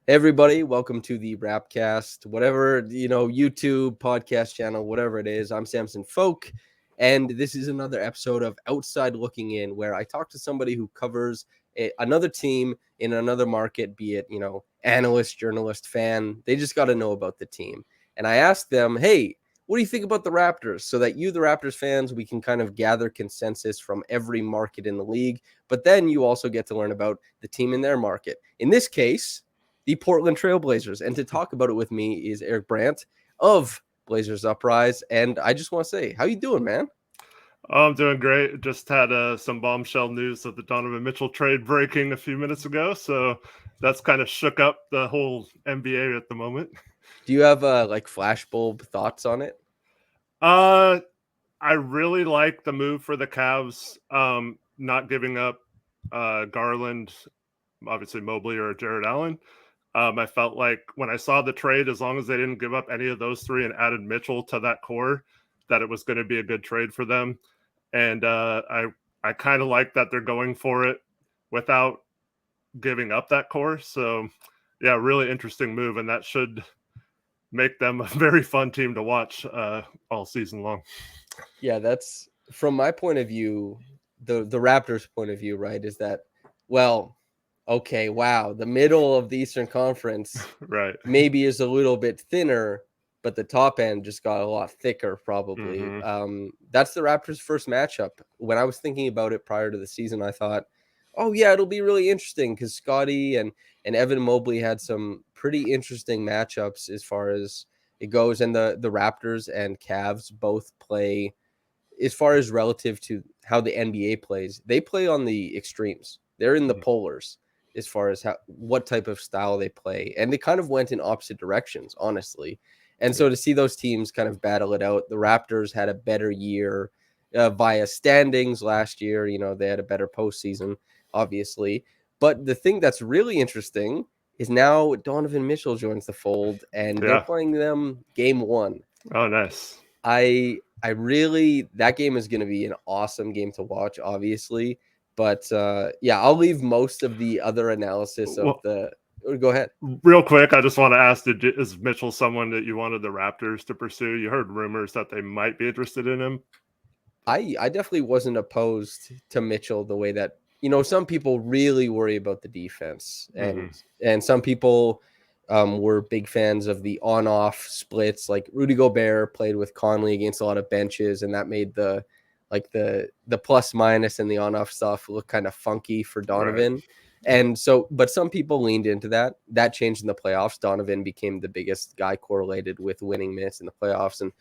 Hey everybody, welcome to the Rapcast, whatever, YouTube, podcast channel, whatever it is. I'm Samson Folk, and this is another episode of Outside Looking In, where I talk to somebody who covers another team in another market, be it, analyst, journalist, fan. They just got to know about the team. And I asked them, hey, what do you think about the Raptors? So that you, the Raptors fans, we can kind of gather consensus from every market in the league. But then you also get to learn about the team in their market. In this case, the Portland Trailblazers. And to talk about it with me is Eric Brandt of Blazers Uprise. And I just want to say, how you doing, man? I'm doing great. Just had some bombshell news of the Donovan Mitchell trade breaking a few minutes ago. So that's kind of shook up the whole NBA at the moment. Do you have flashbulb thoughts on it? I really like the move for the Cavs, not giving up Garland, obviously Mobley or Jared Allen. I felt like when I saw the trade, as long as they didn't give up any of those three and added Mitchell to that core, that it was going to be a good trade for them. And I kind of like that they're going for it without giving up that core. So yeah, really interesting move, and that should make them a very fun team to watch all season long. Yeah, that's from my point of view, the Raptors' point of view, right? Is that, well, okay, wow, the middle of the Eastern Conference Right. maybe is a little bit thinner, but the top end just got a lot thicker, probably. Mm-hmm. That's the Raptors' first matchup. When I was thinking about it prior to the season, I thought, oh yeah, it'll be really interesting because Scotty and Evan Mobley had some pretty interesting matchups as far as it goes, and the Raptors and Cavs both play, as far as relative to how the NBA plays, they play on the extremes. They're in the Mm-hmm. polars as far as what type of style they play, and they kind of went in opposite directions, honestly. And so Yeah. to see those teams kind of battle it out, the Raptors had a better year via standings last year. They had a better postseason, obviously. But the thing that's really interesting is now Donovan Mitchell joins the fold, and they're Yeah. playing them game one. Oh, nice. I really, that game is going to be an awesome game to watch, obviously. But yeah, I'll leave most of the other analysis of Well, the. Go ahead. real quick, I just want to ask: is Mitchell someone that you wanted the Raptors to pursue? You heard rumors that they might be interested in him. I definitely wasn't opposed to Mitchell the way that, some people really worry about the defense, Mm-hmm. and some people were big fans of the on-off splits. Like Rudy Gobert played with Conley against a lot of benches, and that made the plus minus and the on-off stuff look kind of funky for Right. Donovan. And so, but some people leaned into that. That changed in the playoffs. Donovan became the biggest guy correlated with winning minutes in the playoffs, and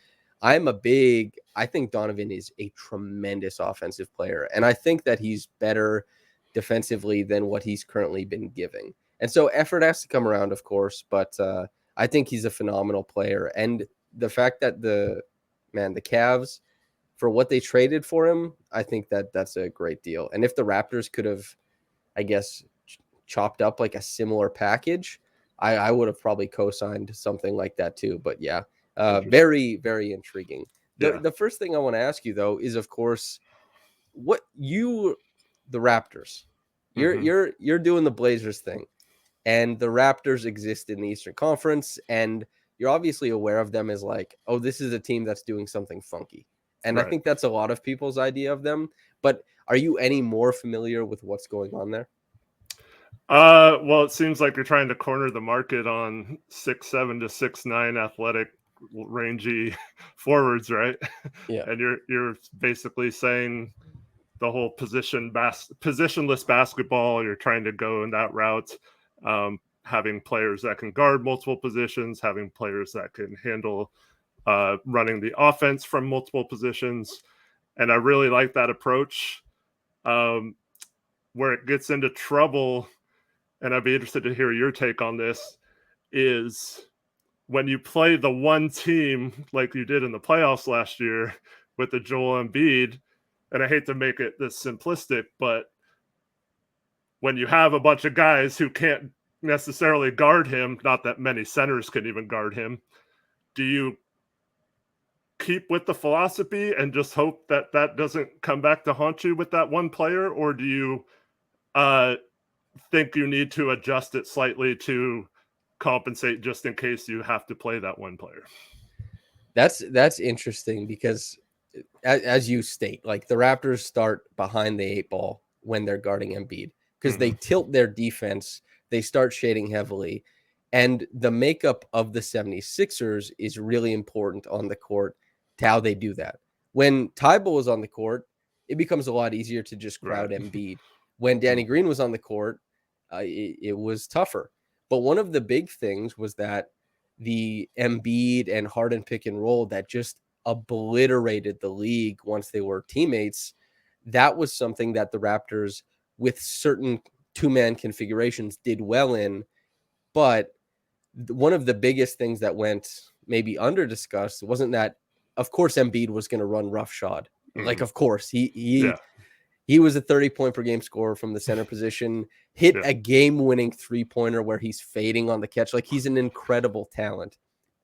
I think Donovan is a tremendous offensive player. And I think that he's better defensively than what he's currently been giving. And so effort has to come around, of course, but I think he's a phenomenal player. And the fact that the Cavs, for what they traded for him, I think that that's a great deal. And if the Raptors could have, I guess, chopped up like a similar package, I would have probably co-signed something like that too. But yeah, Interesting. very, very intriguing. The Yeah. the first thing I want to ask you though is, of course, what you, the Raptors, you're Mm-hmm. you're you're doing the Blazers thing, and the Raptors exist in the Eastern Conference, and you're obviously aware of them as like, oh, this is a team that's doing something funky. And I Right. think that's a lot of people's idea of them. But are you any more familiar with what's going on there? Well, it seems like you're trying to corner the market on 6'7" to 6'9" athletic, rangy forwards, right? Yeah. And you're basically saying the whole positionless basketball. You're trying to go in that route, having players that can guard multiple positions, having players that can handle running the offense from multiple positions, and I really like that approach. Um, where it gets into trouble, and I'd be interested to hear your take on this, is when you play the one team like you did in the playoffs last year with the Joel Embiid, and I hate to make it this simplistic, but when you have a bunch of guys who can't necessarily guard him, not that many centers can even guard him, do you keep with the philosophy and just hope that that doesn't come back to haunt you with that one player, or do you uh, think you need to adjust it slightly to compensate just in case you have to play that one player. That's interesting because as you state, like the Raptors start behind the 8 ball when they're guarding Embiid because they tilt their defense, they start shading heavily, and the makeup of the 76ers is really important on the court to how they do that. When Tybalt was on the court, it becomes a lot easier to just crowd Embiid. When Danny Green was on the court, it was tougher. But one of the big things was that the Embiid and Harden pick and roll that just obliterated the league once they were teammates. That was something that the Raptors, with certain 2-man configurations, did well in. But one of the biggest things that went maybe under discussed wasn't that, of course, Embiid was going to run roughshod. Like, of course, he was a 30-point per game scorer from the center position, hit a game-winning 3-pointer where he's fading on the catch. Like, he's an incredible talent.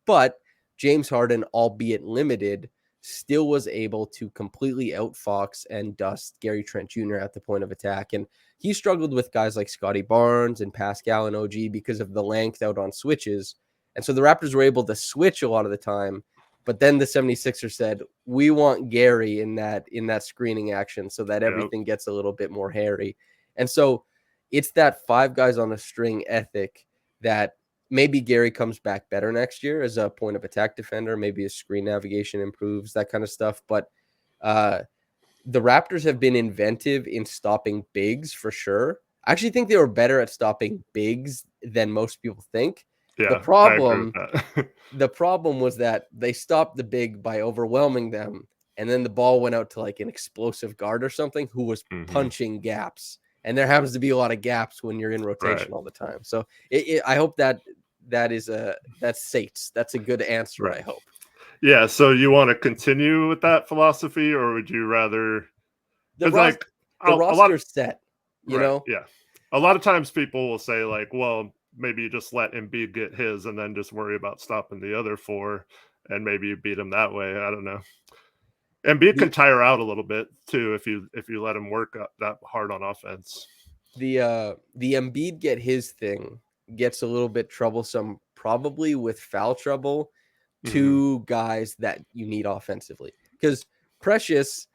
But James Harden, albeit limited, still was able to completely outfox and dust Gary Trent Jr. at the point of attack. And he struggled with guys like Scotty Barnes and Pascal and OG because of the length out on switches. And so the Raptors were able to switch a lot of the time. But then the 76ers said, we want Gary in that screening action so that everything gets a little bit more hairy. And so it's that 5 guys on a string ethic that maybe Gary comes back better next year as a point of attack defender. Maybe his screen navigation improves, that kind of stuff. But the Raptors have been inventive in stopping bigs for sure. I actually think they were better at stopping bigs than most people think. Yeah, the problem was that they stopped the big by overwhelming them, and then the ball went out to like an explosive guard or something who was punching gaps. And there happens to be a lot of gaps when you're in rotation all the time. So I hope that's Sates. That's a good answer, I hope. Yeah, so you want to continue with that philosophy, or would you rather? The roster's set, you know? Yeah. A lot of times people will say, like, well, maybe you just let Embiid get his and then just worry about stopping the other 4, and maybe you beat him that way. I don't know. Embiid can tire out a little bit too if you let him work that hard on offense. The Embiid get his thing gets a little bit troublesome, probably with foul trouble to guys that you need offensively, because Precious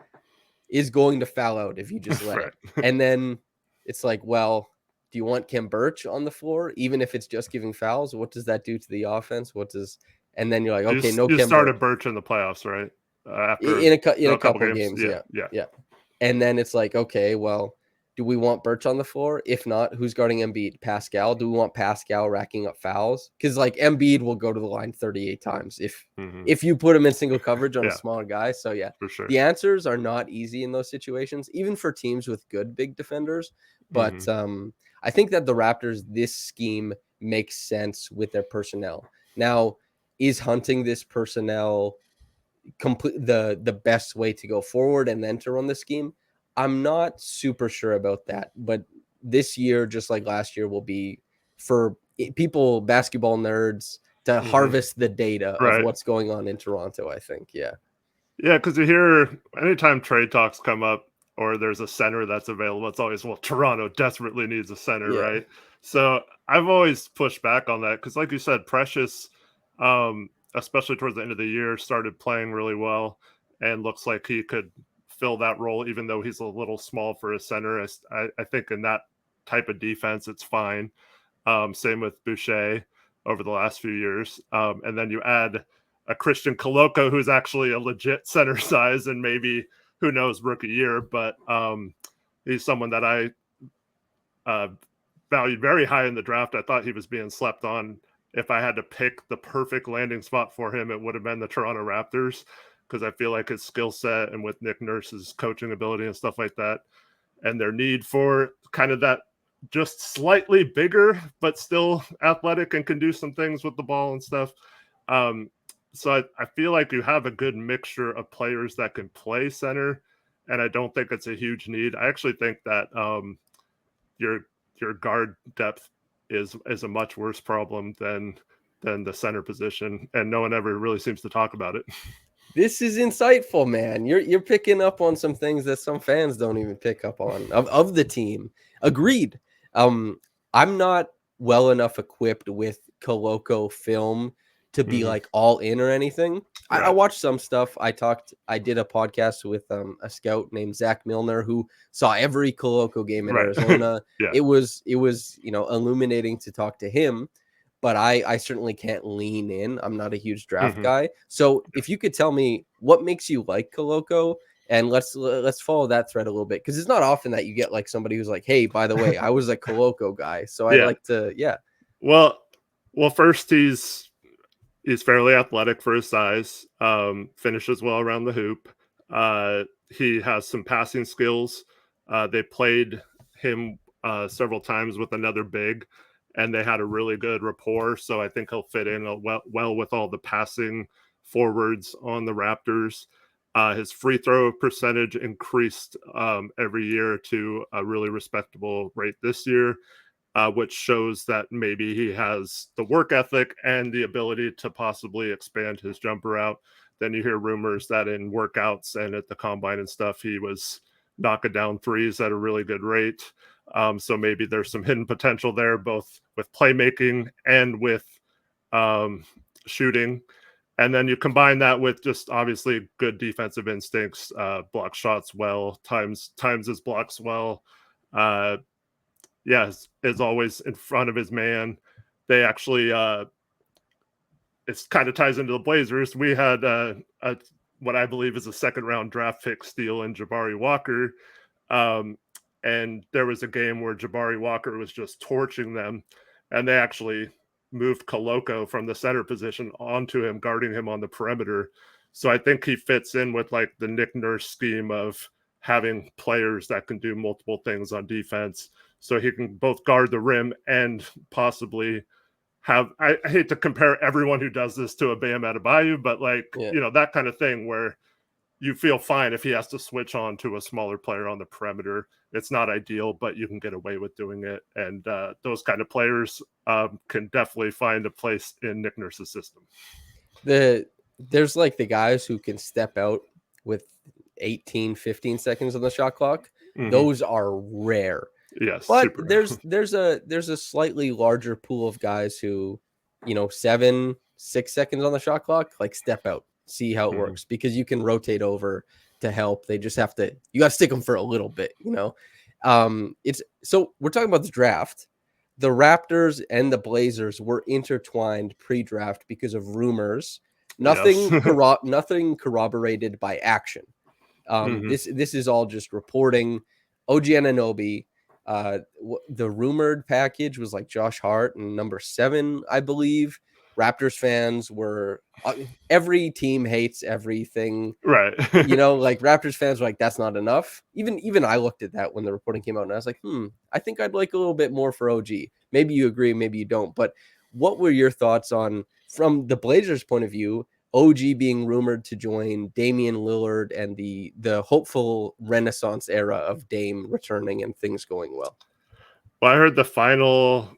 is going to foul out if you just let it. And then it's like, well, do you want Khem Birch on the floor, even if it's just giving fouls? What does that do to the offense? And then you're like, okay, you started Birch in the playoffs, right? After in a couple games. Yeah. And then it's like, okay, well, do we want Birch on the floor? If not, who's guarding Embiid? Pascal? Do we want Pascal racking up fouls? Because like Embiid will go to the line 38 times if you put him in single coverage on a smaller guy. So yeah, for sure. The answers are not easy in those situations, even for teams with good big defenders. But I think that the Raptors, this scheme makes sense with their personnel. Now, is hunting this personnel the best way to go forward and then to run the scheme? I'm not super sure about that, but this year, just like last year, will be for people, basketball nerds, to harvest the data of what's going on in Toronto, I think. Yeah, because you hear anytime trade talks come up or there's a center that's available, it's always, well, Toronto desperately needs a center, right? So I've always pushed back on that because, like you said, Precious, especially towards the end of the year, started playing really well and looks like he could fill that role, even though he's a little small for a center. I think in that type of defense, it's fine. Same with Boucher over the last few years. And then you add a Christian Koloko, who's actually a legit center size and maybe, who knows, rookie year, but he's someone that I valued very high in the draft. I thought he was being slept on. If I had to pick the perfect landing spot for him, it would have been the Toronto Raptors, because I feel like his skill set and with Nick Nurse's coaching ability and stuff like that, and their need for kind of that just slightly bigger, but still athletic and can do some things with the ball and stuff. So I feel like you have a good mixture of players that can play center, and I don't think it's a huge need. I actually think that your guard depth is a much worse problem than the center position, and no one ever really seems to talk about it. This is insightful, man. You're picking up on some things that some fans don't even pick up on of the team. Agreed. I'm not well enough equipped with Koloko film to be Mhm. like all in or anything. I Right. watched some stuff. I did a podcast with a scout named Zach Milner who saw every Koloko game in Right. Arizona. Yeah. It was illuminating to talk to him, but I certainly can't lean in. I'm not a huge draft Mhm. guy. So if you could tell me what makes you like Koloko, and let's follow that thread a little bit, because it's not often that you get like somebody who's like, hey, by the way, I was a Koloko guy. So I'd Yeah. like to, yeah. Well, first he's fairly athletic for his size. Finishes well around the hoop. He has some passing skills. They played him several times with another big, and they had a really good rapport. So I think he'll fit in well with all the passing forwards on the Raptors. His free throw percentage increased every year to a really respectable rate this year, which shows that maybe he has the work ethic and the ability to possibly expand his jumper out. Then you hear rumors that in workouts and at the combine and stuff, he was knocking down threes at a really good rate. So maybe there's some hidden potential there, both with playmaking and with shooting. And then you combine that with just obviously good defensive instincts, block shots well, times his blocks well. Is always in front of his man. They actually, it kind of ties into the Blazers. We had what I believe is a second round draft pick steal in Jabari Walker. And there was a game where Jabari Walker was just torching them, and they actually moved Koloko from the center position onto him, guarding him on the perimeter. So I think he fits in with like the Nick Nurse scheme of having players that can do multiple things on defense. So he can both guard the rim and possibly have, I hate to compare everyone who does this to a Bam Adebayo, but like, Yeah. that kind of thing where you feel fine if he has to switch on to a smaller player on the perimeter. It's not ideal, but you can get away with doing it. And those kind of players can definitely find a place in Nick Nurse's system. There's like the guys who can step out with 18, 15 seconds on the shot clock. Mm-hmm. Those are rare. Yes, but there's a slightly larger pool of guys who, 7, 6 seconds on the shot clock, like step out, see how it Mhm. works, because you can rotate over to help. They just have to, you got to stick them for a little bit, It's so we're talking about the draft. The Raptors and the Blazers were intertwined pre-draft because of rumors. Nothing, Yes. nothing corroborated by action. Mhm. This is all just reporting. OG Anunoby, the rumored package was like Josh Hart and number 7, I believe. Raptors fans were every team hates everything, Right. like Raptors fans were like, that's not enough. Even I looked at that when the reporting came out, and I was like, I think I'd like a little bit more for OG. Maybe you agree, maybe you don't. But what were your thoughts on, from the Blazers' point of view, OG being rumored to join Damian Lillard and the hopeful Renaissance era of Dame returning and things going well? Well, I heard the final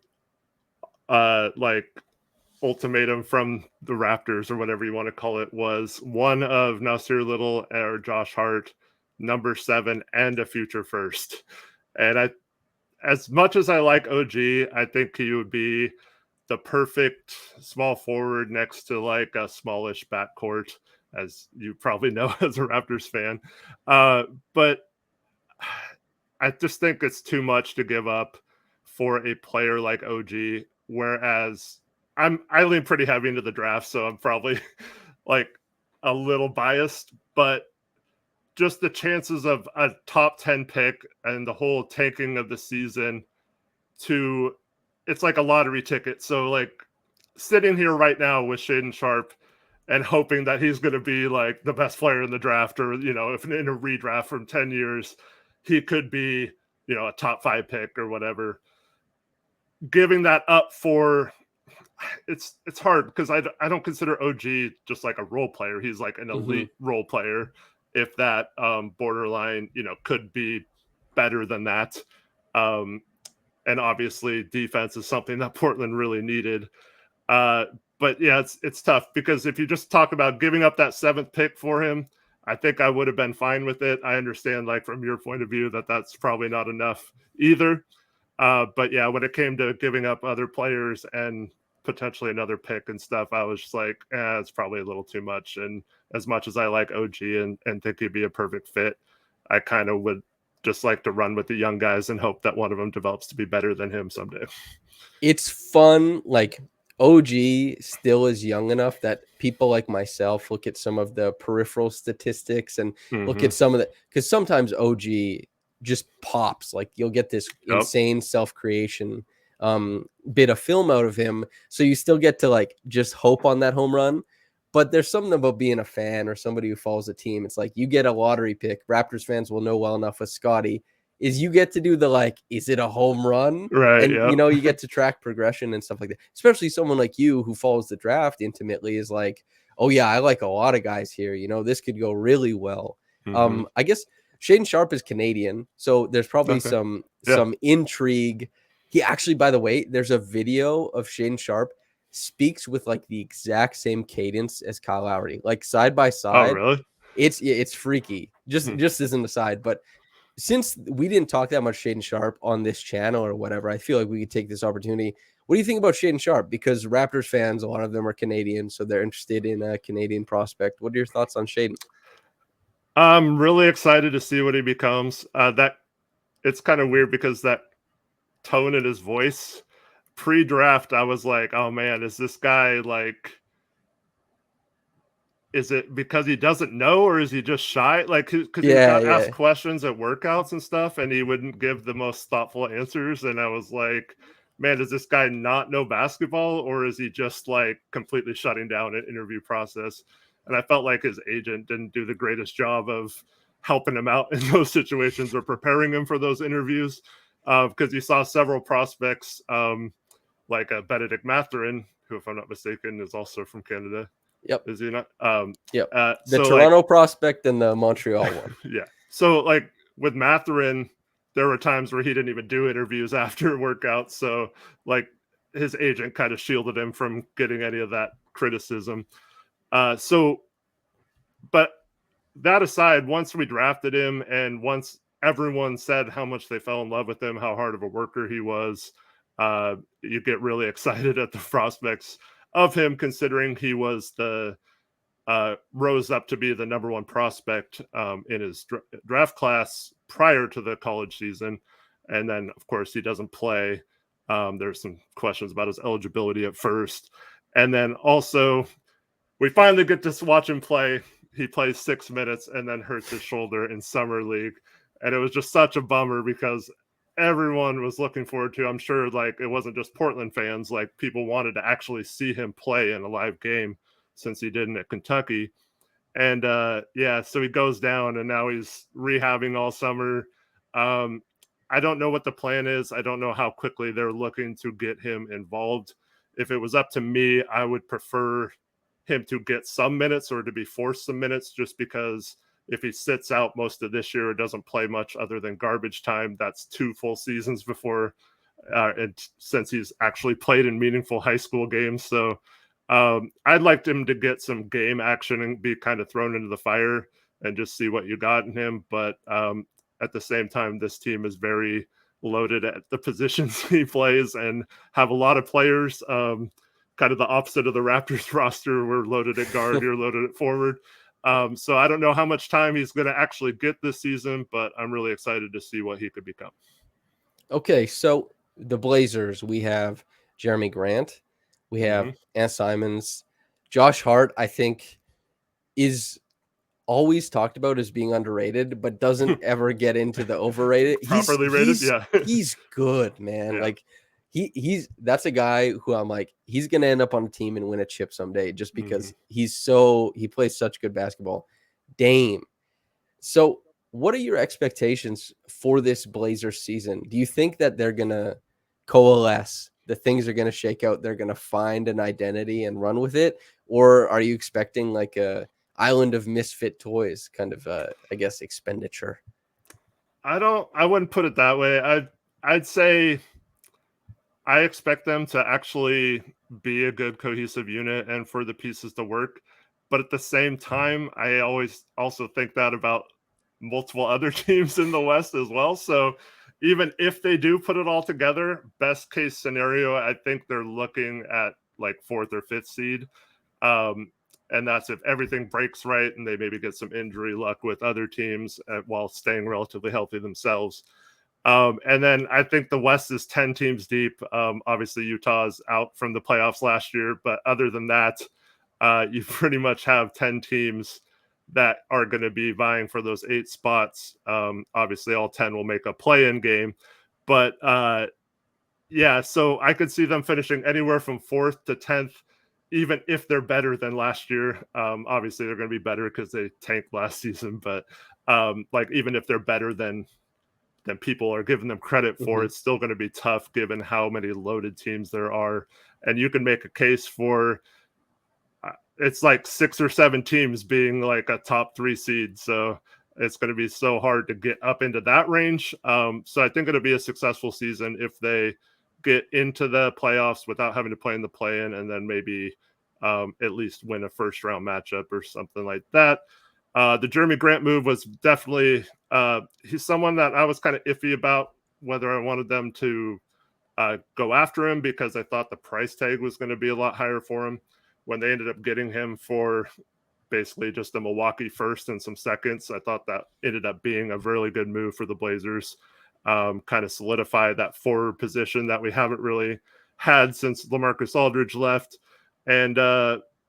ultimatum from the Raptors, or whatever you want to call it, was one of Nasir Little or Josh Hart, number 7, and a future first. And as much as I like OG, I think he would be the perfect small forward next to like a smallish backcourt, as you probably know as a Raptors fan. But I just think it's too much to give up for a player like OG. Whereas I lean pretty heavy into the draft, so I'm probably like a little biased, but just the chances of a top 10 pick and the whole tanking of the season it's like a lottery ticket. So like sitting here right now with Shaedon Sharpe and hoping that he's going to be like the best player in the draft, or, if in a redraft from 10 years, he could be, a top 5 pick or whatever. Giving that up for it's hard because I don't consider OG just like a role player. He's like an elite role player. If that borderline, could be better than that. And obviously defense is something that Portland really needed. But yeah, it's tough because if you just talk about giving up that 7th pick for him, I think I would have been fine with it. I understand, like, from your point of view, that's probably not enough either. But yeah, when it came to giving up other players and potentially another pick and stuff, I was just like, it's probably a little too much. And as much as I like OG and think he'd be a perfect fit, I kind of would just like to run with the young guys and hope that one of them develops to be better than him someday. It's fun. Like OG still is young enough that people like myself look at some of the peripheral statistics and look at some of the, because sometimes OG just pops. Like you'll get this insane self-creation bit of film out of him. So you still get to like just hope on that home run. But there's something about being a fan or somebody who follows a team. It's like you get a lottery pick. Raptors fans will know well enough with Scotty is you get to do the like, is it a home run? Right. And you know, you get to track progression and stuff like that. Especially someone like you who follows the draft intimately is like, oh yeah, I like a lot of guys here. You know, this could go really well. I guess Shaedon Sharpe is Canadian, so there's probably some intrigue. He actually, by the way, there's a video of Shaedon Sharpe speaks with like the exact same cadence as Kyle Lowry, like side by side. Oh, really? It's freaky. Just as an aside, but since we didn't talk that much Shaedon Sharpe on this channel or whatever, I feel like we could take this opportunity. What do you think about Shaedon Sharpe? Because Raptors fans, a lot of them are Canadian, so they're interested in a Canadian prospect. What are your thoughts on Shaedon? I'm really excited to see what he becomes. That it's kind of weird because that tone in his voice pre-draft, I was like, oh man, is this guy like, is it because he doesn't know or is he just shy? Like, because he got asked questions at workouts and stuff and he wouldn't give the most thoughtful answers. And I was like, man, does this guy not know basketball or is he just like completely shutting down an interview process? And I felt like his agent didn't do the greatest job of helping him out in those situations or preparing him for those interviews. Because you saw several prospects, like Benedict Mathurin, who, if I'm not mistaken, is also from Canada. Yep. Is he not? Yep. The Toronto prospect and the Montreal one. Yeah. So like with Mathurin, there were times where he didn't even do interviews after workouts. So like his agent kind of shielded him from getting any of that criticism. But that aside, once we drafted him and once everyone said how much they fell in love with him, how hard of a worker he was, you get really excited at the prospects of him, considering he was rose up to be the number one prospect in his draft class prior to the college season. And then, of course, he doesn't play. There's some questions about his eligibility at first. And then also, we finally get to watch him play. He plays 6 minutes and then hurts his shoulder in summer league. And it was just such a bummer because everyone was looking forward to, I'm sure, like it wasn't just Portland fans, like people wanted to actually see him play in a live game since he didn't at Kentucky. And so he goes down and now he's rehabbing all summer. I don't know what the plan is. I don't know how quickly they're looking to get him involved. If it was up to me, I would prefer him to get some minutes or to be forced some minutes, just because if he sits out most of this year or doesn't play much other than garbage time, that's 2 full seasons before and since he's actually played in meaningful high school games. So I'd like him to get some game action and be kind of thrown into the fire and just see what you got in him. But at the same time, this team is very loaded at the positions he plays and have a lot of players, kind of the opposite of the Raptors roster. We're loaded at guard, you're loaded at forward. So I don't know how much time he's going to actually get this season, but I'm really excited to see what he could become. Okay, so the Blazers, we have Jeremy Grant, we have Ant Simons, Josh Hart, I think is always talked about as being underrated, but doesn't ever get into the overrated. Properly rated, yeah. He's good, man. Yeah. Like that's a guy who I'm like, he's gonna end up on a team and win a chip someday just because he plays such good basketball. Dame. So what are your expectations for this Blazers season? Do you think that they're gonna coalesce? The things are gonna shake out, they're gonna find an identity and run with it? Or are you expecting like a island of misfit toys kind of I guess expenditure? I wouldn't put it that way. I'd say I expect them to actually be a good cohesive unit and for the pieces to work. But at the same time, I always also think that about multiple other teams in the West as well. So even if they do put it all together, best case scenario, I think they're looking at like 4th or 5th seed. And that's if everything breaks right and they maybe get some injury luck with other teams while staying relatively healthy themselves. And then I think the West is 10 teams deep. Obviously, Utah's out from the playoffs last year, but other than that, you pretty much have 10 teams that are going to be vying for those 8 spots. Obviously, all 10 will make a play-in game, but yeah, so I could see them finishing anywhere from 4th to 10th, even if they're better than last year. Obviously, they're going to be better because they tanked last season, but like even if they're better than people are giving them credit for, it's still going to be tough given how many loaded teams there are. And you can make a case for it's like 6 or 7 teams being like a top 3 seed. So it's going to be so hard to get up into that range. So I think it'll be a successful season if they get into the playoffs without having to play in the play-in, and then maybe at least win a first round matchup or something like that. The Jeremy Grant move was definitely he's someone that I was kind of iffy about whether I wanted them to go after him, because I thought the price tag was going to be a lot higher for him. When they ended up getting him for basically just a Milwaukee first and some seconds, I thought that ended up being a really good move for the Blazers. Kind of solidify that forward position that we haven't really had since LaMarcus Aldridge left. And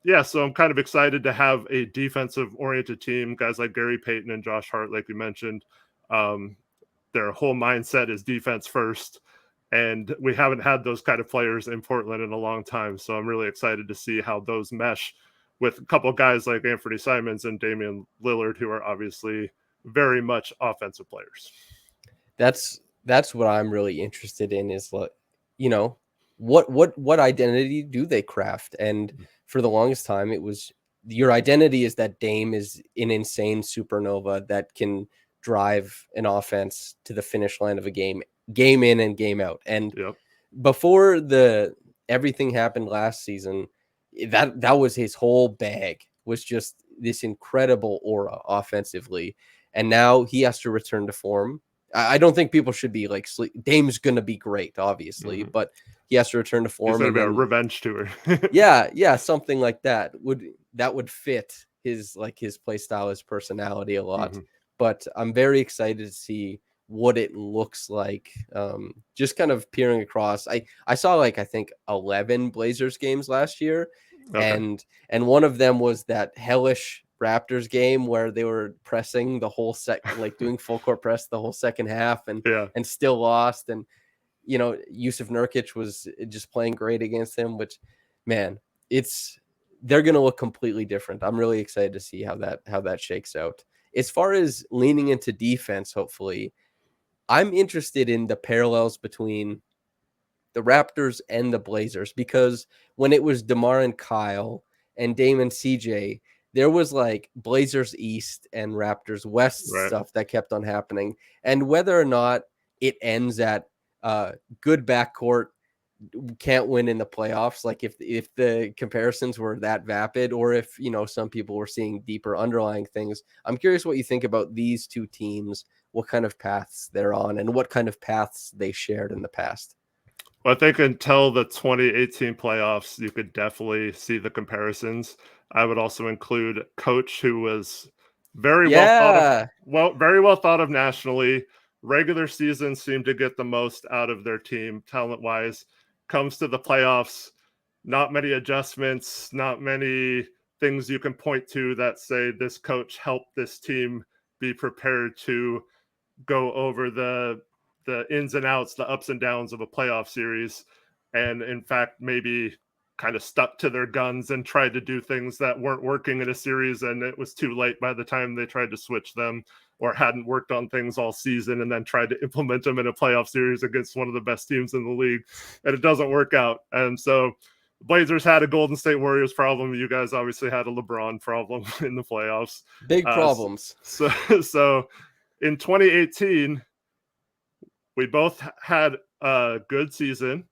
yeah, so I'm kind of excited to have a defensive-oriented team, guys like Gary Payton and Josh Hart, like we mentioned. Their whole mindset is defense first, and we haven't had those kind of players in Portland in a long time. So I'm really excited to see how those mesh with a couple of guys like Anthony Simons and Damian Lillard, who are obviously very much offensive players. That's what I'm really interested in, is like, you know, what identity do they craft? And for the longest time, it was your identity is that Dame is an insane supernova that can drive an offense to the finish line of a game in and game out. And before everything happened last season, that was his whole bag, was just this incredible aura offensively. And now he has to return to form. I don't think people should be like, Dame's going to be great, obviously, but he has to return to form. He's going to be a revenge tour. yeah, something like that would fit his play style, his personality a lot. But I'm very excited to see what it looks like. Just kind of peering across. I saw I think 11 Blazers games last year, and one of them was that hellish Raptors game where they were pressing the whole doing full court press the whole second half and still lost. And Yusuf Nurkic was just playing great against him, which, man, they're going to look completely different. I'm really excited to see how that shakes out. As far as leaning into defense, hopefully, I'm interested in the parallels between the Raptors and the Blazers, because when it was DeMar and Kyle and Dame and CJ, there was Blazers East and Raptors West stuff that kept on happening. And whether or not it ends at good backcourt can't win in the playoffs, if the comparisons were that vapid, or if some people were seeing deeper underlying things. I'm curious what you think about these two teams, what kind of paths they're on, and what kind of paths they shared in the past. Well, I think until the 2018 playoffs, you could definitely see the comparisons. I would also include Coach, who was very well thought of nationally. Regular season seemed to get the most out of their team talent-wise. Comes to the playoffs, not many adjustments, not many things you can point to that say this coach helped this team be prepared to go over the ins and outs, the ups and downs of a playoff series. And in fact, maybe kind of stuck to their guns and tried to do things that weren't working in a series. And it was too late by the time they tried to switch them, or hadn't worked on things all season and then tried to implement them in a playoff series against one of the best teams in the league. And it doesn't work out. And so Blazers had a Golden State Warriors problem. You guys obviously had a LeBron problem in the playoffs. Big problems. So in 2018, we both had a good season.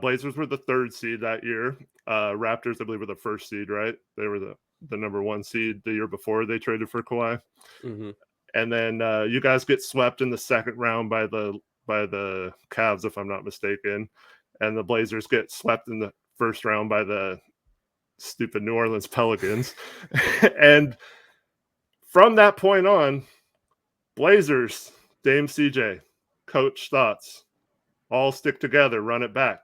Blazers were the 3rd seed that year. Raptors, I believe, were the 1st seed, right? They were the number 1 seed the year before they traded for Kawhi. and then you guys get swept in the second round by the Cavs, if I'm not mistaken, and the Blazers get swept in the first round by the stupid New Orleans Pelicans. And from that point on, Blazers, Dame CJ, coach thoughts, all stick together, run it back.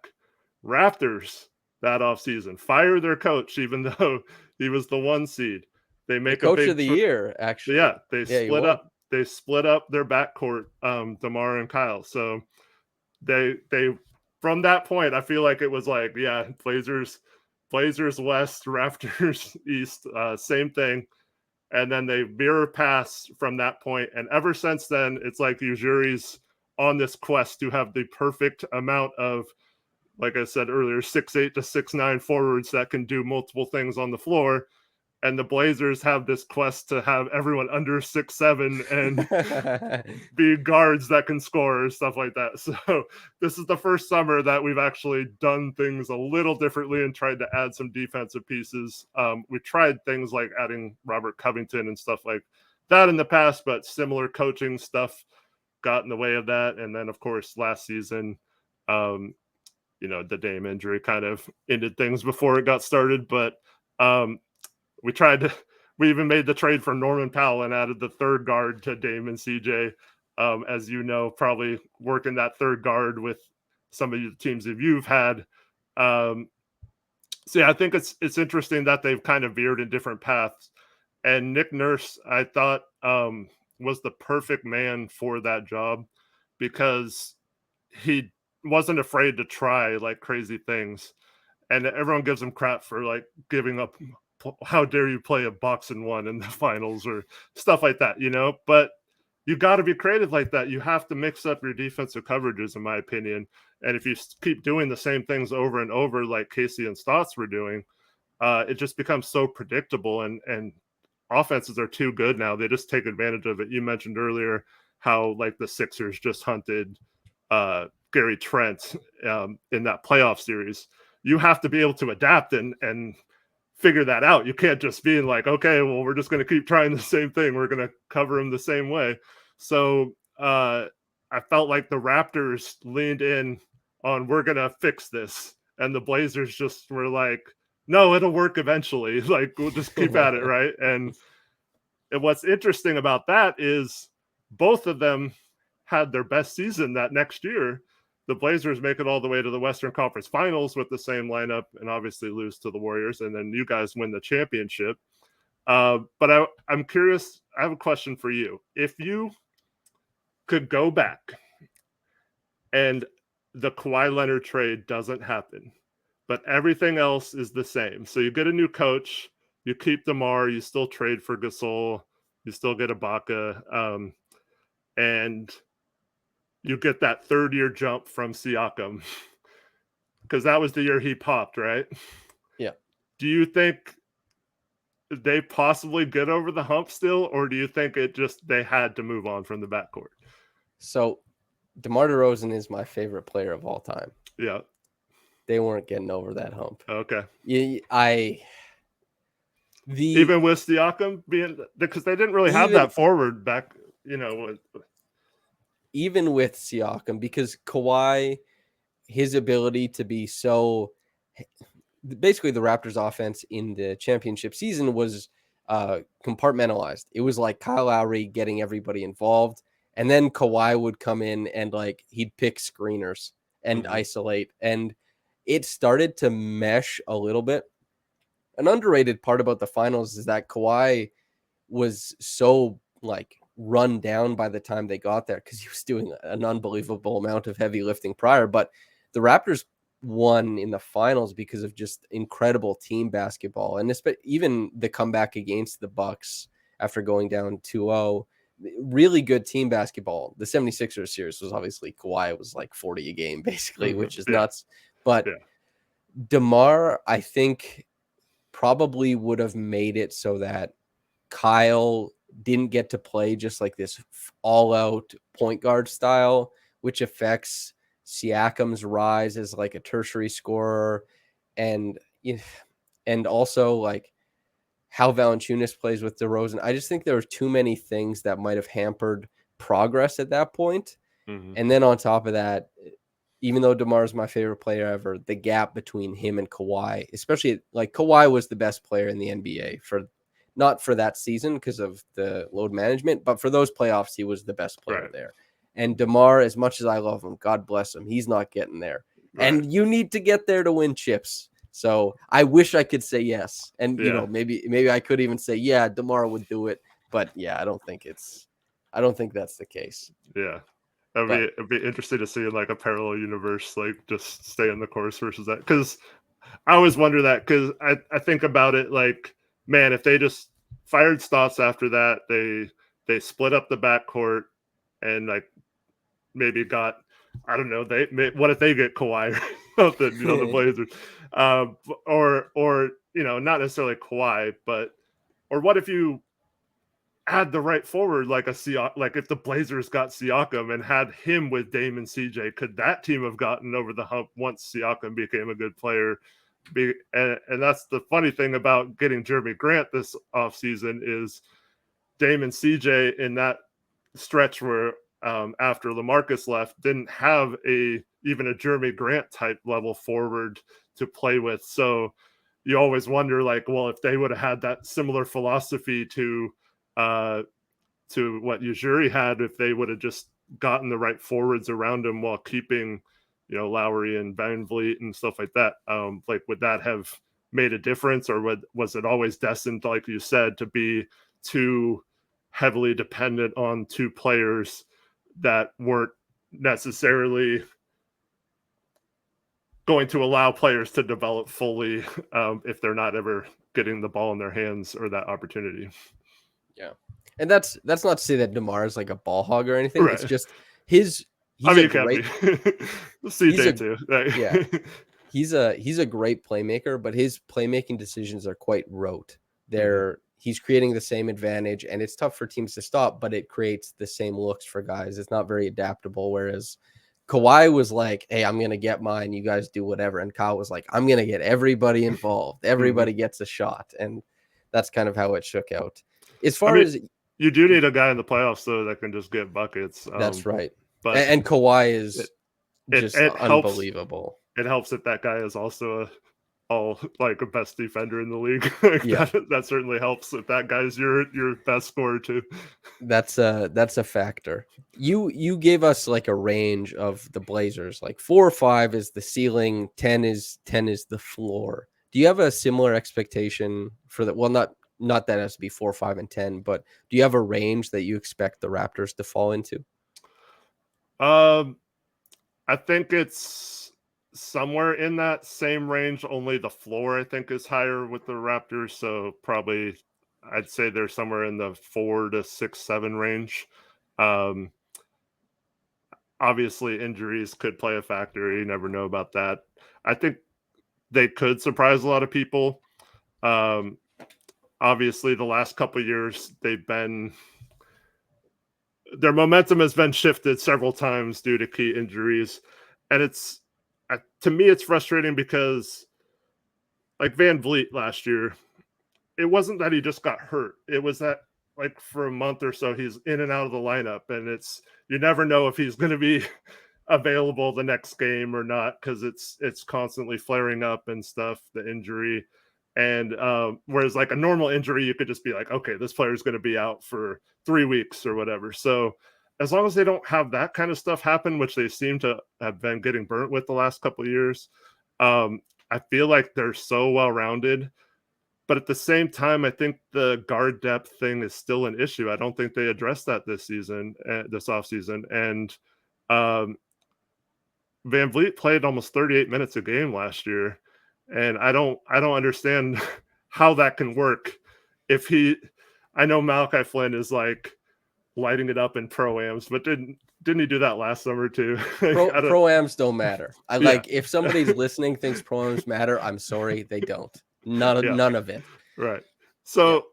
Raptors that offseason fire their coach, even though he was the 1 seed. They make the coach of the year, actually. Yeah, they split up. They split up their backcourt, DeMar and Kyle. So they from that point, I feel like it was like, yeah, Blazers West, Raptors East, same thing. And then they veer past from that point. And ever since then, it's like Ujiri's on this quest to have the perfect amount of, like I said earlier, 6'8" to 6'9" forwards that can do multiple things on the floor. And the Blazers have this quest to have everyone under 6'7" and be guards that can score or stuff like that. So this is the first summer that we've actually done things a little differently and tried to add some defensive pieces. We tried things like adding Robert Covington and stuff like that in the past, but similar coaching stuff got in the way of that. And then, of course, last season, the Dame injury kind of ended things before it got started. But we even made the trade for Norman Powell and added the third guard to Dame and CJ. As you know, probably working that third guard with some of the teams that you've had. So yeah, I think it's interesting that they've kind of veered in different paths. And Nick Nurse, I thought, was the perfect man for that job because he wasn't afraid to try like crazy things. And everyone gives him crap for like giving up. How dare you play a box and one in the finals or stuff like that, but you got to be creative like that. You have to mix up your defensive coverages, in my opinion. And if you keep doing the same things over and over, like Casey and Stotts were doing, it just becomes so predictable, and offenses are too good now. They just take advantage of it. You mentioned earlier how like the Sixers just hunted Gary Trent in that playoff series. You have to be able to adapt and figure that out. You can't just be like, okay, well, we're just going to keep trying the same thing. We're going to cover him the same way. So I felt like the Raptors leaned in on, we're going to fix this. And the Blazers just were like, no, it'll work eventually. Like, we'll just keep at it, right? And what's interesting about that is both of them had their best season that next year. The Blazers make it all the way to the Western Conference Finals with the same lineup and obviously lose to the Warriors. And then you guys win the championship. But I'm curious. I have a question for you. If you could go back and the Kawhi Leonard trade doesn't happen, but everything else is the same. So you get a new coach, you keep DeMar, you still trade for Gasol, you still get Ibaka, and you get that third-year jump from Siakam because that was the year he popped, right? Yeah. Do you think they possibly get over the hump still, or do you think they had to move on from the backcourt? So DeMar DeRozan is my favorite player of all time. Yeah. They weren't getting over that hump. Okay. Even with Siakam being, because they didn't really have that forward back, even with Siakam, because Kawhi, his ability to be so, basically the Raptors offense in the championship season was compartmentalized. It was like Kyle Lowry getting everybody involved, and then Kawhi would come in and like he'd pick screeners and isolate, and it started to mesh a little bit. An underrated part about the finals is that Kawhi was so like run down by the time they got there because he was doing an unbelievable amount of heavy lifting prior. But the Raptors won in the finals because of just incredible team basketball, and even the comeback against the Bucks after going down 2-0. Really good team basketball. The 76ers series was obviously Kawhi was like 40 a game basically, which is nuts. But DeMar, I think, probably would have made it so that Kyle didn't get to play just like this all-out point guard style, which affects Siakam's rise as like a tertiary scorer, and also like how Valanciunas plays with DeRozan. I just think there were too many things that might have hampered progress at that point. Mm-hmm. And then on top of that, even though DeMar is my favorite player ever, the gap between him and Kawhi, especially like Kawhi was the best player in the NBA for not for that season because of the load management, but for those playoffs, he was the best player there. And DeMar, as much as I love him, God bless him, he's not getting there. Right. And you need to get there to win chips. So I wish I could say yes. And you know, maybe I could even say, yeah, DeMar would do it. But yeah, I don't think that's the case. Yeah. It'd be interesting to see in like a parallel universe, like just stay in the course versus that. Because I always wonder that, because I think about it like, man, if they just fired Stotts after that, they split up the backcourt and like maybe got, I don't know, what if they get Kawhi or something, you know, the Blazers, or you know, not necessarily Kawhi, but or what if you add the right forward like like if the Blazers got Siakam and had him with Dame and CJ, could that team have gotten over the hump once Siakam became a good player? And that's the funny thing about getting Jeremy Grant this offseason is Dame and CJ in that stretch where after LaMarcus left didn't have even a Jeremy Grant type level forward to play with. So you always wonder like, well, if they would have had that similar philosophy to what Ujiri had, if they would have just gotten the right forwards around him while keeping, you know, Lowry and Van Vliet and stuff like that, like would that have made a difference, or was it always destined, like you said, to be too heavily dependent on two players that weren't necessarily going to allow players to develop fully if they're not ever getting the ball in their hands or that opportunity? Yeah. And that's not to say that DeMar is like a ball hog or anything. Right. It's just he's a great CJ too. Yeah. He's a great playmaker, but his playmaking decisions are quite rote. He's creating the same advantage, and it's tough for teams to stop, but it creates the same looks for guys. It's not very adaptable. Whereas Kawhi was like, hey, I'm going to get mine. You guys do whatever. And Kyle was like, I'm going to get everybody involved. Everybody gets a shot. And that's kind of how it shook out. As far as you do need a guy in the playoffs though that can just get buckets. That's right. But and Kawhi is just it unbelievable. It helps that that guy is also a best defender in the league. Yeah, that certainly helps if that guy's your best scorer too. That's a factor. You gave us like a range of the Blazers, like 4 or 5 is the ceiling, 10 is the floor. Do you have a similar expectation for that? Well, not that it has to be 4, 5, and 10, but do you have a range that you expect the Raptors to fall into? I think it's somewhere in that same range. Only the floor, I think, is higher with the Raptors. So probably I'd say they're somewhere in the 4 to 6, 7 range. Obviously, injuries could play a factor. You never know about that. I think they could surprise a lot of people. Obviously, the last couple of years, their momentum has been shifted several times due to key injuries. And to me, it's frustrating because like Van Vliet last year, it wasn't that he just got hurt. It was that like for a month or so, he's in and out of the lineup, and you never know if he's going to be available the next game or not, because it's constantly flaring up and stuff, the injury. And whereas like a normal injury, you could just be like, okay, this player is going to be out for 3 weeks or whatever. So as long as they don't have that kind of stuff happen, which they seem to have been getting burnt with the last couple of years, I feel like they're so well-rounded. But at the same time, I think the guard depth thing is still an issue. I don't think they addressed that this offseason. And Van Vliet played almost 38 minutes a game last year. And I don't understand how that can work. I know Malachi Flynn is like lighting it up in pro-ams, but didn't he do that last summer too? Pro-ams don't matter. Like if somebody's listening thinks pro-ams matter, I'm sorry, they don't. None of it. Right. So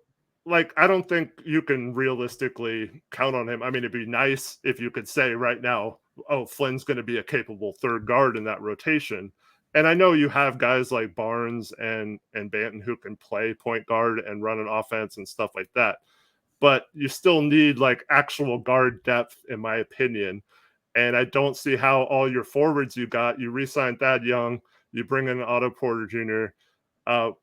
like I don't think you can realistically count on him. I mean, it'd be nice if you could say right now, oh, Flynn's going to be a capable third guard in that rotation. and I know you have guys like Barnes and Banton who can play point guard and run an offense and stuff like that, but you still need like actual guard depth, in my opinion. And I don't see how all your forwards you re-signed Thad Young, you bring in Otto Porter Jr.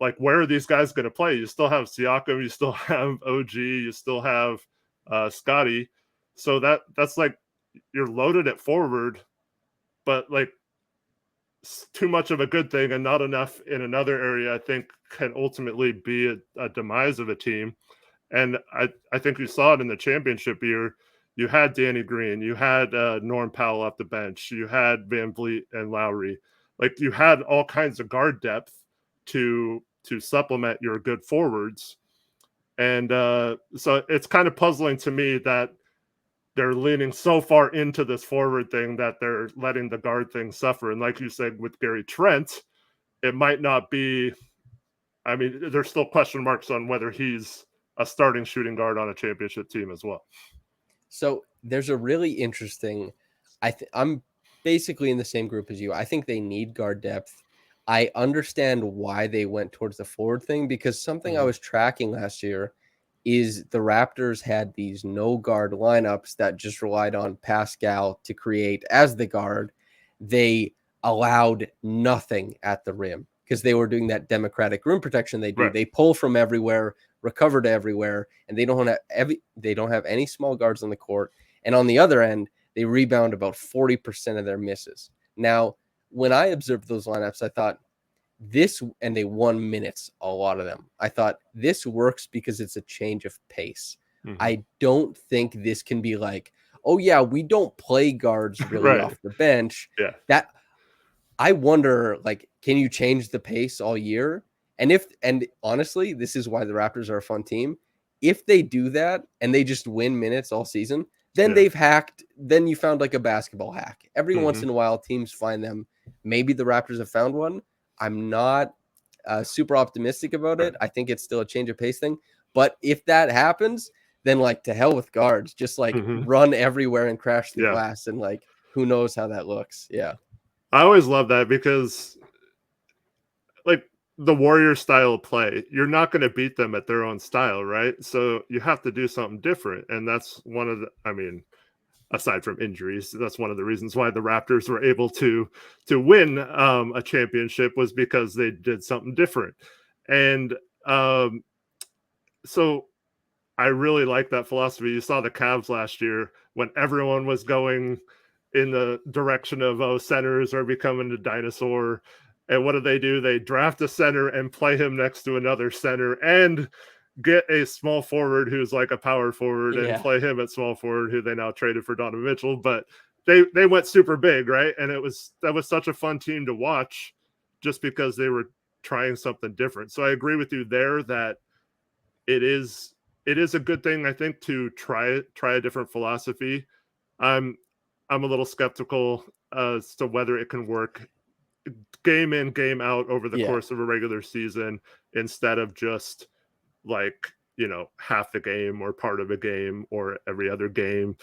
Like, where are these guys going to play? You still have Siakam, you still have OG, you still have Scotty. So that's like, you're loaded at forward, but like, too much of a good thing and not enough in another area, I think, can ultimately be a demise of a team. And I think you saw it in the championship year. You had Danny Green, you had Norm Powell off the bench, you had Van Vliet and Lowry. Like, you had all kinds of guard depth to supplement your good forwards. And so it's kind of puzzling to me that they're leaning so far into this forward thing that they're letting the guard thing suffer. And like you said, with Gary Trent, it might not be, I mean, there's still question marks on whether he's a starting shooting guard on a championship team as well. So there's a really interesting, I'm basically in the same group as you. I think they need guard depth. I understand why they went towards the forward thing, because something I was tracking last year is the Raptors had these no guard lineups that just relied on Pascal to create as the guard. They allowed nothing at the rim because they were doing that democratic rim protection they do. Right. They pull from everywhere, recover to everywhere, and they don't have any small guards on the court. And on the other end, they rebound about 40% of their misses. Now, when I observed those lineups, I thought, and they won minutes, a lot of them. I thought this works because it's a change of pace. I don't think this can be like, oh yeah, we don't play guards really Right. off the bench. Yeah. That, I wonder, like, can you change the pace all year? And honestly, this is why the Raptors are a fun team. If they do that and they just win minutes all season, then they've hacked. Then you found like a basketball hack. Every once in a while, teams find them. Maybe the Raptors have found one. I'm not super optimistic about it. I think it's still a change of pace thing. But if that happens, then like, to hell with guards. Just like run everywhere and crash the glass, and like, who knows how that looks. Yeah. I always love that because, like, the Warriors style of play, you're not going to beat them at their own style, right? So you have to do something different. And that's one of the, I mean, aside from injuries, that's one of the reasons why the Raptors were able to win a championship, was because they did something different. And so I really like that philosophy. You saw the Cavs last year when everyone was going in the direction of, centers are becoming a dinosaur. And what do? They draft a center and play him next to another center and get a small forward who's like a power forward and play him at small forward, who they now traded for Donovan Mitchell. But they went super big, right? And that was such a fun team to watch, just because they were trying something different. So I agree with you there that it is a good thing, I think, to try a different philosophy. I'm a little skeptical as to whether it can work game in, game out over the course of a regular season, instead of just like, half the game or part of a game or every other game.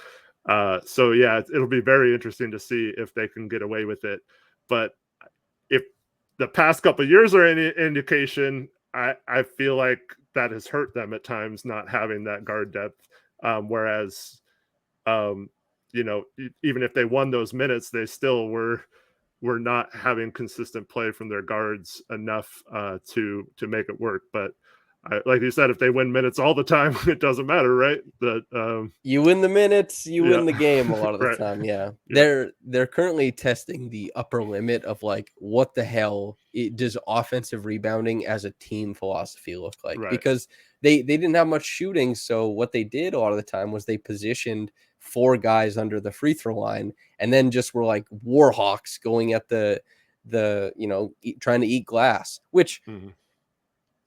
So yeah, it'll be very interesting to see if they can get away with it. But if the past couple of years are any indication, I feel like that has hurt them at times, not having that guard depth. Whereas, even if they won those minutes, they still were not having consistent play from their guards enough to make it work. But like you said, if they win minutes all the time, it doesn't matter, right? You win the minutes, you win the game a lot of the time. Yeah. They're currently testing the upper limit of like, what the hell does offensive rebounding as a team philosophy look like? Because they didn't have much shooting. So what they did a lot of the time was they positioned 4 guys under the free throw line, and then just were like war hawks going at the trying to eat glass, which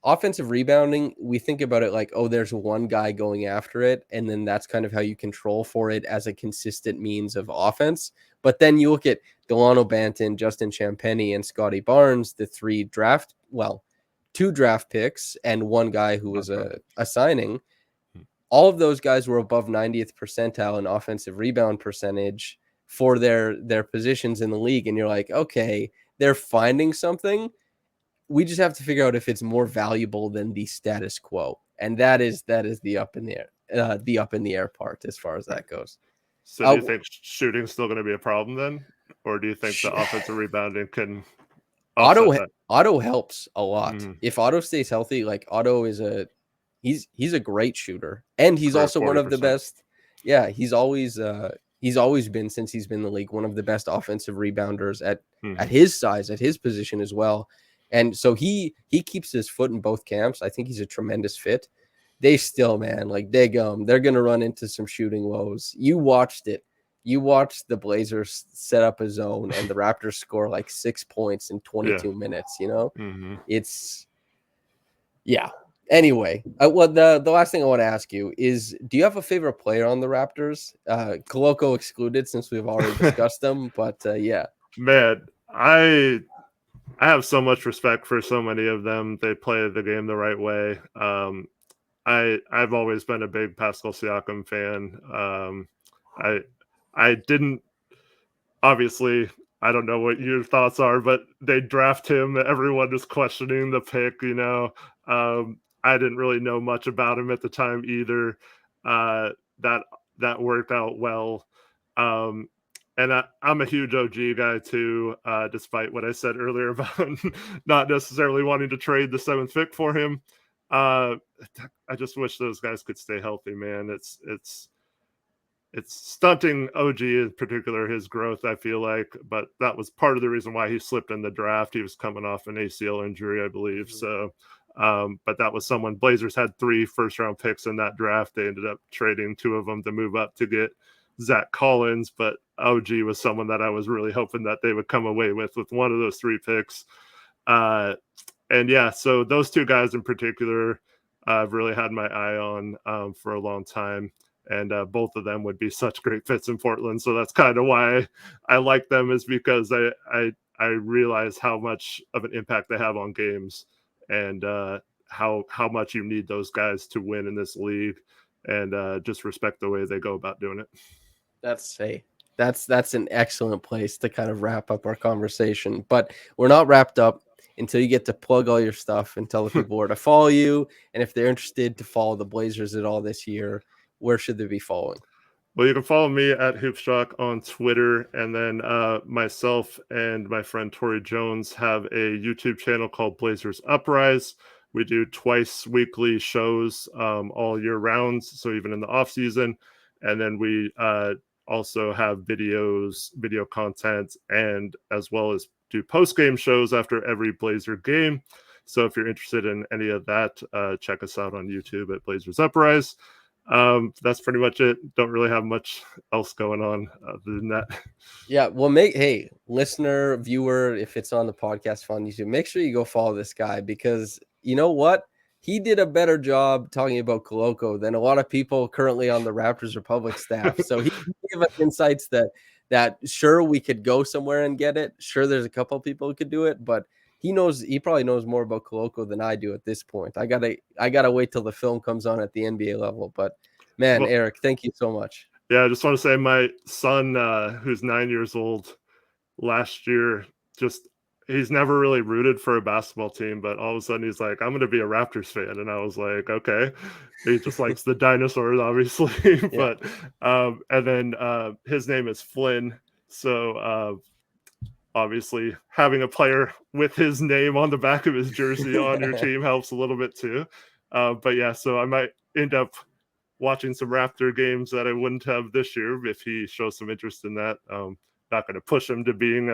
offensive rebounding, we think about it like, oh, there's one guy going after it, and then that's kind of how you control for it as a consistent means of offense. But then you look at Delano Banton, Justin Champagnie, and Scotty Barnes, the 2 draft picks, and one guy who was a signing. All of those guys were above 90th percentile in offensive rebound percentage for their positions in the league. And you're like, okay, they're finding something. We just have to figure out if it's more valuable than the status quo, and that is the up in the air part as far as that goes. So do you think shooting's still going to be a problem then, or do you think the offensive rebounding can offset that? Otto helps a lot. If Otto stays healthy, like Otto is he's a great shooter, and he's also 40%. One of the best. Yeah, he's always been, since he's been in the league, one of the best offensive rebounders at his size, at his position as well. And so he keeps his foot in both camps. I think he's a tremendous fit. They still, man, like they're going to run into some shooting woes. You watched it. You watched the Blazers set up a zone and the Raptors score like 6 points in 22 minutes, you know? It's, yeah. Anyway, well, the last thing I want to ask you is, do you have a favorite player on the Raptors? Koloko excluded, since we've already discussed them, but yeah. Man, I have so much respect for so many of them. They play the game the right way. I've always been a big Pascal Siakam fan. I didn't, obviously, I don't know what your thoughts are, but they draft him. Everyone is questioning the pick, you know. I didn't really know much about him at the time either. That worked out well. And I'm a huge OG guy too, despite what I said earlier about not necessarily wanting to trade the 7th pick for him. I just wish those guys could stay healthy, man. It's stunting OG in particular, his growth, I feel like, but that was part of the reason why he slipped in the draft. He was coming off an ACL injury, I believe. So, but that was someone. Blazers had 3 first-round picks in that draft. They ended up trading 2 of them to move up to get Zach Collins, but OG was someone that I was really hoping that they would come away with one of those 3 picks. And yeah, so those 2 guys in particular, I've really had my eye on for a long time. And both of them would be such great fits in Portland. So that's kind of why I like them, is because I realize how much of an impact they have on games, and how much you need those guys to win in this league, and just respect the way they go about doing it. That's an excellent place to kind of wrap up our conversation. But we're not wrapped up until you get to plug all your stuff and tell the people where to follow you. And if they're interested to follow the Blazers at all this year, where should they be following? Well, you can follow me at Hoopshock on Twitter, and then myself and my friend Tori Jones have a YouTube channel called Blazers Uprise. We do twice weekly shows all year round, so even in the off season. And then we also have video content, and as well as do post-game shows after every Blazer game. So if you're interested in any of that, check us out on YouTube at Blazers Uprise. That's pretty much it. Don't really have much else going on other than that. Yeah, well, hey, listener, viewer, if it's on the podcast on YouTube, make sure you go follow this guy, because you know what? He did a better job talking about Koloko than a lot of people currently on the Raptors Republic staff. So he gave us insights that sure, we could go somewhere and get it. Sure, there's a couple people who could do it, but he probably knows more about Koloko than I do at this point. I gotta wait till the film comes on at the NBA level. But man, well, Eric, thank you so much. Yeah, I just want to say my son, who's 9 years old, last year, he's never really rooted for a basketball team, but all of a sudden he's like, I'm going to be a Raptors fan. And I was like, okay. He just likes the dinosaurs, obviously. Yeah. But, and then his name is Flynn. So, obviously having a player with his name on the back of his jersey on your team helps a little bit too. But yeah, so I might end up watching some Raptor games that I wouldn't have this year if he shows some interest in that. Not going to push him to being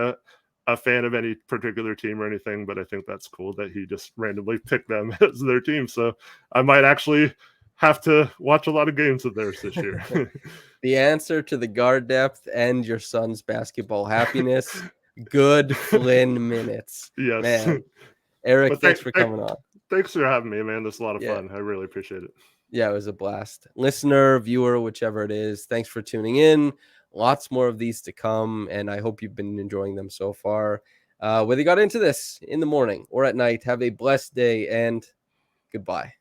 a fan of any particular team or anything, but I think that's cool that he just randomly picked them as their team. So I might actually have to watch a lot of games of theirs this year. The answer to the guard depth and your son's basketball happiness. Good Flynn minutes. Yes. Man. Eric, thanks for coming on. Thanks for having me, man. This is a lot of fun. I really appreciate it. Yeah, it was a blast. Listener, viewer, whichever it is, thanks for tuning in. Lots more of these to come, and I hope you've been enjoying them so far. Whether you got into this in the morning or at night, have a blessed day, and goodbye.